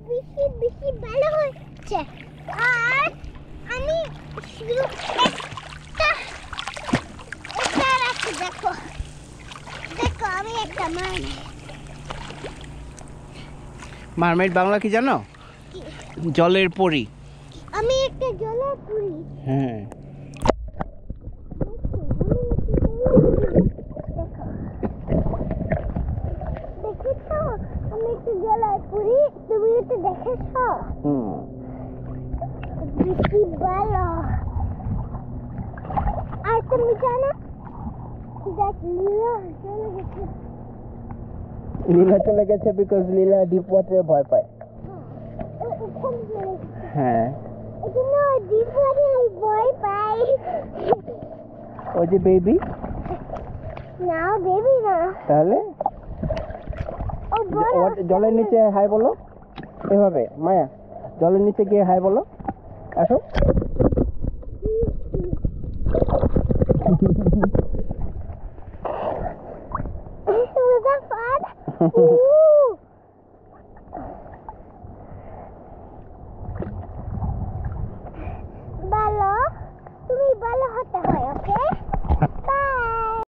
বেশি বেশি ভালো হচ্ছে। আর আমি শুধু একটা রাখি। দেখো দেখো, আমি একটা মারমেড বাংলা কি জানো? জলের পরী। আমি একটা জলের পরী। হ্যাঁ, দেখেছো, আমি একটা জলের পরী। তুমি এটা দেখেছো? বেশি ভালো। আর তুমি জানো দেখ, লীলা চলে গেছে বিকজ লীলা ডিপ ওয়াটারে ভয় পায়। হ্যাঁ, ডিপ ওয়াটারে ভয় পাই। ওই যে বেবি। না বেবি না, তাহলে ও বড়। জলের নিচে হাই বলো, এভাবে। মায়া, জলের নিচে গিয়ে হাই বলো। আসো। Was that fun? ভালো, তুমি ভালো হতে হয়, ওকে?